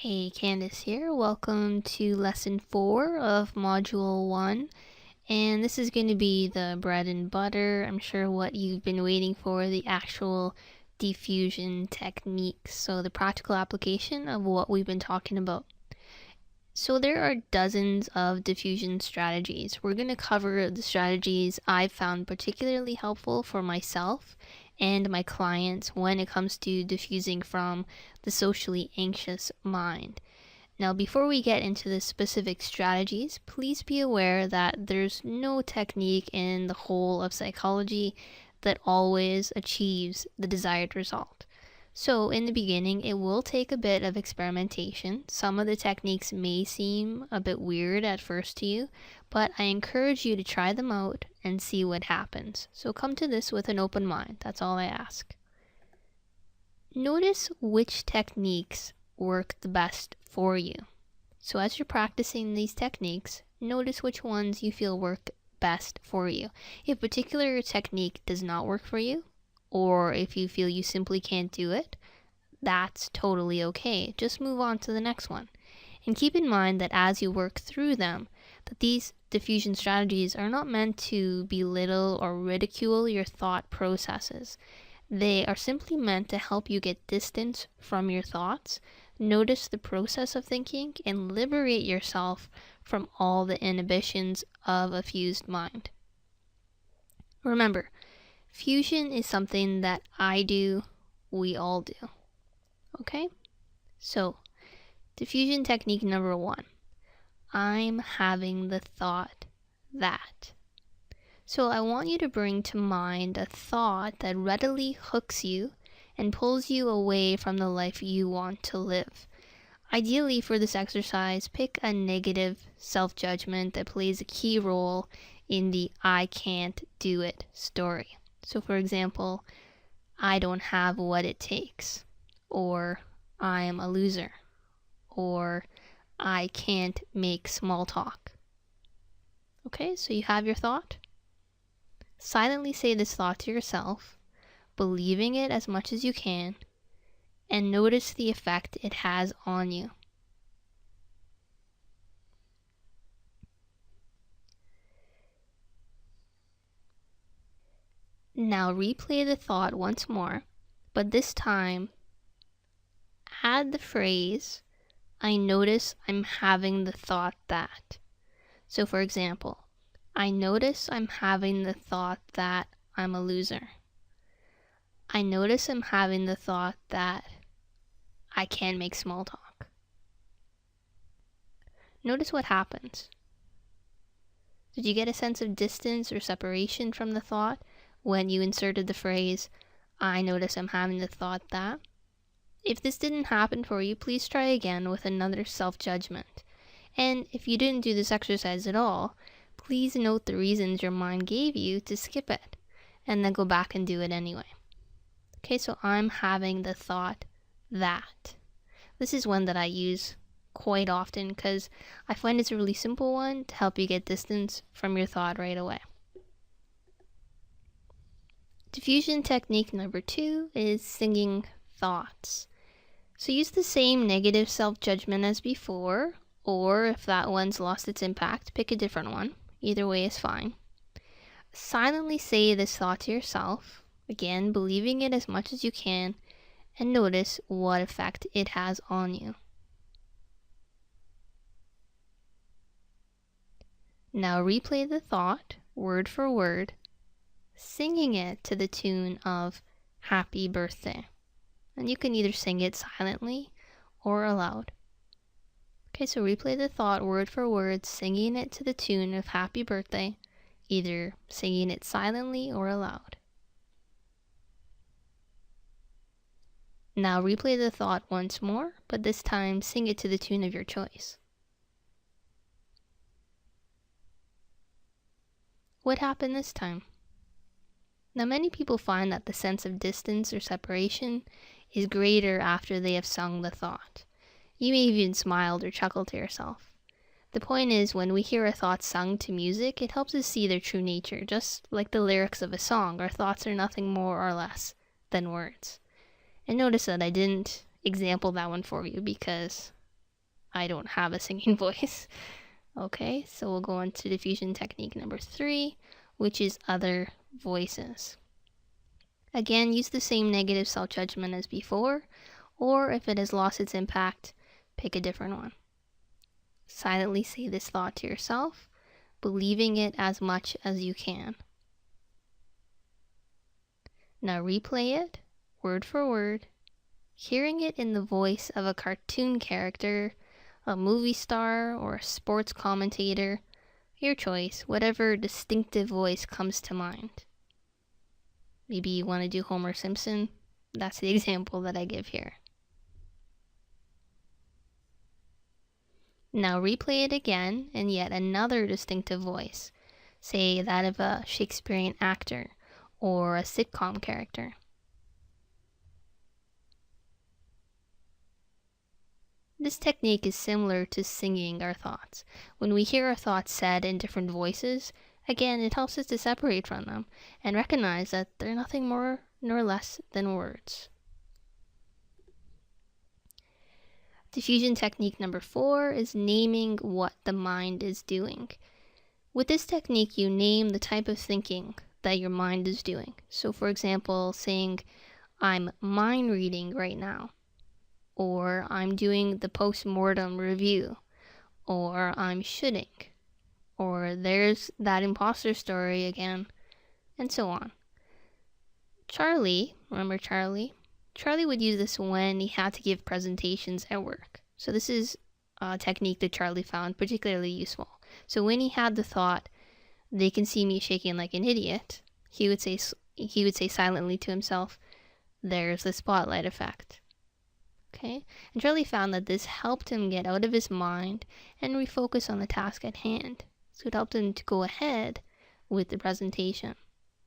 Hey, Candace here. Welcome to lesson 4 of module 1. And this is going to be the bread and butter. I'm sure what you've been waiting for, the actual diffusion techniques. So the practical application of what we've been talking about. So there are dozens of diffusion strategies. We're going to cover the strategies I've found particularly helpful for myself and my clients when it comes to diffusing from the socially anxious mind. Now, before we get into the specific strategies, please be aware that there's no technique in the whole of psychology that always achieves the desired result. So in the beginning, it will take a bit of experimentation. Some of the techniques may seem a bit weird at first to you, but I encourage you to try them out and see what happens. So come to this with an open mind. That's all I ask. Notice which techniques work the best for you. So as you're practicing these techniques, notice which ones you feel work best for you. If a particular technique does not work for you, or if you feel you simply can't do it, that's totally okay. Just move on to the next one. And keep in mind that as you work through them, that these diffusion strategies are not meant to belittle or ridicule your thought processes. They are simply meant to help you get distance from your thoughts, notice the process of thinking, and liberate yourself from all the inhibitions of a fused mind. Remember, fusion is something that I do, we all do. Okay? So, diffusion technique number 1. I'm having the thought that. So I want you to bring to mind a thought that readily hooks you and pulls you away from the life you want to live. Ideally, for this exercise, pick a negative self-judgment that plays a key role in the I can't do it story. So for example, I don't have what it takes, or I'm a loser, or I can't make small talk. Okay, so you have your thought. Silently say this thought to yourself, believing it as much as you can, and notice the effect it has on you. Now replay the thought once more, but this time add the phrase, I notice I'm having the thought that. So for example, I notice I'm having the thought that I'm a loser. I notice I'm having the thought that I can't make small talk. Notice what happens. Did you get a sense of distance or separation from the thought when you inserted the phrase, I notice I'm having the thought that? If this didn't happen for you, please try again with another self-judgment. And if you didn't do this exercise at all, please note the reasons your mind gave you to skip it, and then go back and do it anyway. Okay, so I'm having the thought that. This is one that I use quite often because I find it's a really simple one to help you get distance from your thought right away. Diffusion technique number 2 is singing thoughts. So use the same negative self-judgment as before, or if that one's lost its impact, pick a different one. Either way is fine. Silently say this thought to yourself, again believing it as much as you can, and notice what effect it has on you. Now replay the thought, word for word, singing it to the tune of Happy Birthday. And you can either sing it silently or aloud. Okay, so replay the thought word for word, singing it to the tune of Happy Birthday, either singing it silently or aloud. Now replay the thought once more, but this time sing it to the tune of your choice. What happened this time? Now many people find that the sense of distance or separation is greater after they have sung the thought. You may even smiled or chuckled to yourself. The point is, when we hear a thought sung to music, it helps us see their true nature. Just like the lyrics of a song, our thoughts are nothing more or less than words. And notice that I didn't example that one for you because I don't have a singing voice. Okay, so we'll go on to diffusion technique number 3, which is other voices. Again, use the same negative self-judgment as before, or if it has lost its impact, pick a different one. Silently say this thought to yourself, believing it as much as you can. Now replay it, word for word, hearing it in the voice of a cartoon character, a movie star, or a sports commentator, your choice, whatever distinctive voice comes to mind. Maybe you want to do Homer Simpson. That's the example that I give here. Now replay it again in yet another distinctive voice, say that of a Shakespearean actor or a sitcom character. This technique is similar to singing our thoughts. When we hear our thoughts said in different voices, again, it helps us to separate from them and recognize that they're nothing more nor less than words. Diffusion technique number 4 is naming what the mind is doing. With this technique, you name the type of thinking that your mind is doing. So for example, saying, I'm mind reading right now, or I'm doing the post-mortem review, or I'm shoulding, or there's that imposter story again, and so on. Charlie, remember Charlie? Charlie would use this when he had to give presentations at work. So this is a technique that Charlie found particularly useful. So when he had the thought, they can see me shaking like an idiot, he would say silently to himself, there's the spotlight effect. Okay? And Charlie found that this helped him get out of his mind and refocus on the task at hand. So it helped him to go ahead with the presentation.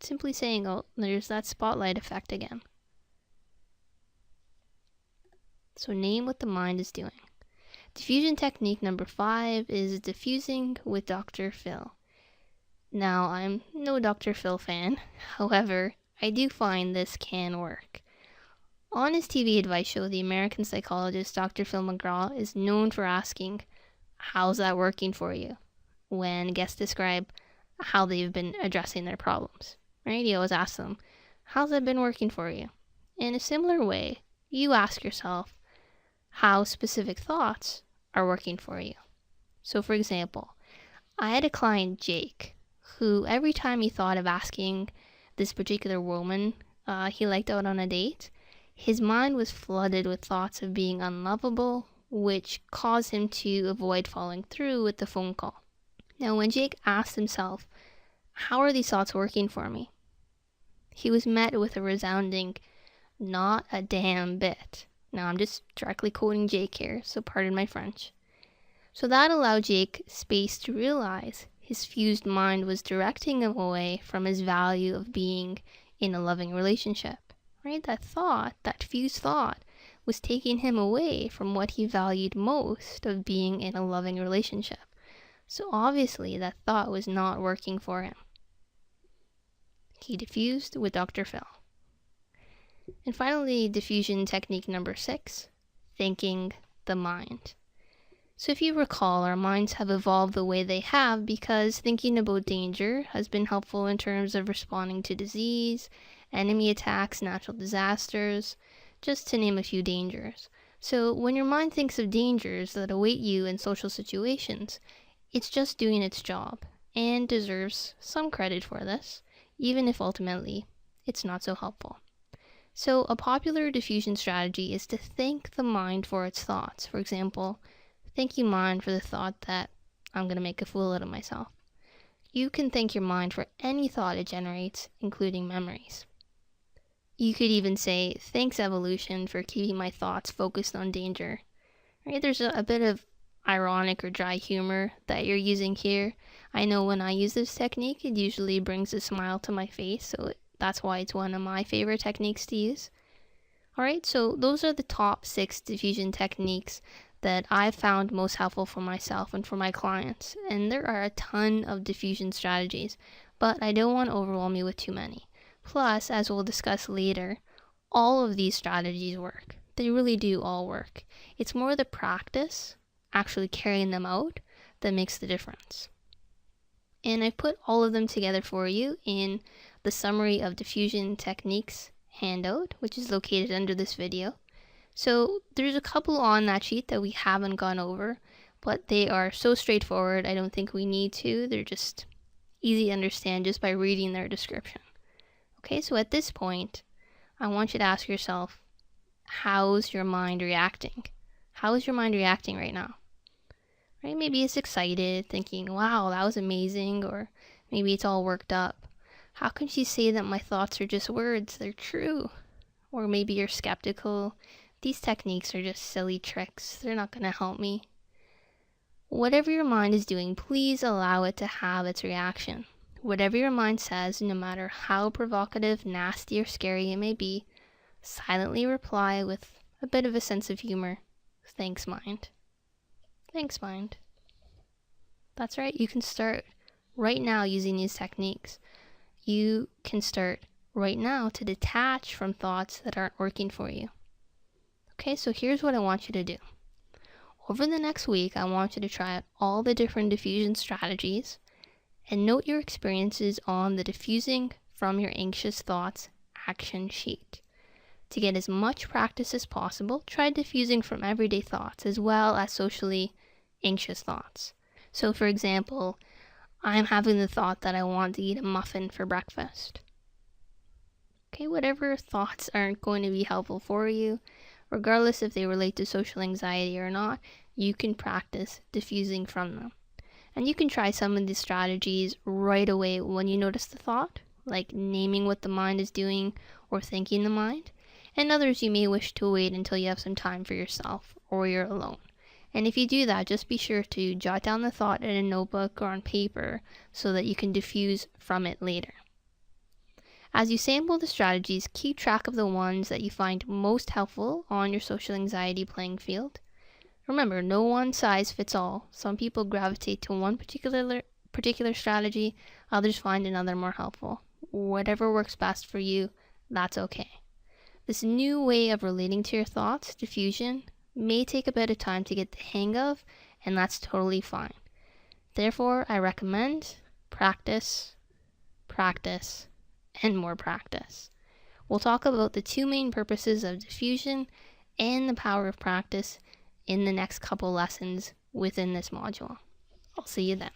Simply saying, oh, there's that spotlight effect again. So name what the mind is doing. Diffusion technique number 5 is diffusing with Dr. Phil. Now, I'm no Dr. Phil fan. However, I do find this can work. On his TV advice show, the American psychologist Dr. Phil McGraw is known for asking, how's that working for you? When guests describe how they've been addressing their problems. Right? He always asks them, how's that been working for you? In a similar way, you ask yourself how specific thoughts are working for you. So for example, I had a client, Jake, who every time he thought of asking this particular woman he liked out on a date, his mind was flooded with thoughts of being unlovable, which caused him to avoid following through with the phone call. Now, when Jake asked himself, how are these thoughts working for me? He was met with a resounding, not a damn bit. Now, I'm just directly quoting Jake here, so pardon my French. So that allowed Jake space to realize his fused mind was directing him away from his value of being in a loving relationship. Right? That thought, that fused thought, was taking him away from what he valued most of being in a loving relationship. So obviously that thought was not working for him. He diffused with Dr. Phil. And finally, diffusion technique number 6, thinking the mind. So if you recall, our minds have evolved the way they have because thinking about danger has been helpful in terms of responding to disease, enemy attacks, natural disasters, just to name a few dangers. So when your mind thinks of dangers that await you in social situations, it's just doing its job and deserves some credit for this, even if ultimately it's not so helpful. So a popular diffusion strategy is to thank the mind for its thoughts. For example, thank you, mind, for the thought that I'm going to make a fool out of myself. You can thank your mind for any thought it generates, including memories. You could even say, thanks evolution for keeping my thoughts focused on danger. Right? There's a bit of ironic or dry humor that you're using here. I know when I use this technique, it usually brings a smile to my face, so that's why it's one of my favorite techniques to use. Alright, so those are the top 6 diffusion techniques that I've found most helpful for myself and for my clients. And there are a ton of diffusion strategies, but I don't want to overwhelm you with too many. Plus, as we'll discuss later, all of these strategies work. They really do all work. It's more the practice actually carrying them out that makes the difference. And I've put all of them together for you in the summary of diffusion techniques handout, which is located under this video. So there's a couple on that sheet that we haven't gone over, but they are so straightforward I don't think we need to. They're just easy to understand just by reading their description. Okay, so at this point, I want you to ask yourself, how's your mind reacting? How is your mind reacting right now? Right? Maybe it's excited, thinking, wow, that was amazing, or maybe it's all worked up. How can she say that my thoughts are just words? They're true. Or maybe you're skeptical. These techniques are just silly tricks. They're not going to help me. Whatever your mind is doing, please allow it to have its reaction. Whatever your mind says, no matter how provocative, nasty, or scary it may be, silently reply with a bit of a sense of humor. Thanks, mind. Thanks, mind. That's right, you can start right now using these techniques. You can start right now to detach from thoughts that aren't working for you. Okay, so here's what I want you to do. Over the next week, I want you to try out all the different diffusion strategies and note your experiences on the diffusing from your anxious thoughts action sheet. To get as much practice as possible, try diffusing from everyday thoughts as well as socially anxious thoughts. So for example, I'm having the thought that I want to eat a muffin for breakfast. Okay, whatever thoughts aren't going to be helpful for you, regardless if they relate to social anxiety or not, you can practice diffusing from them. And you can try some of these strategies right away when you notice the thought, like naming what the mind is doing or thinking the mind. And others you may wish to wait until you have some time for yourself or you're alone. And if you do that, just be sure to jot down the thought in a notebook or on paper so that you can diffuse from it later. As you sample the strategies, keep track of the ones that you find most helpful on your social anxiety playing field. Remember, no one size fits all. Some people gravitate to one particular strategy, others find another more helpful. Whatever works best for you, that's okay. This new way of relating to your thoughts, diffusion, may take a bit of time to get the hang of, and that's totally fine. Therefore, I recommend practice, practice, and more practice. We'll talk about the two main purposes of diffusion and the power of practice in the next couple lessons within this module. I'll see you then.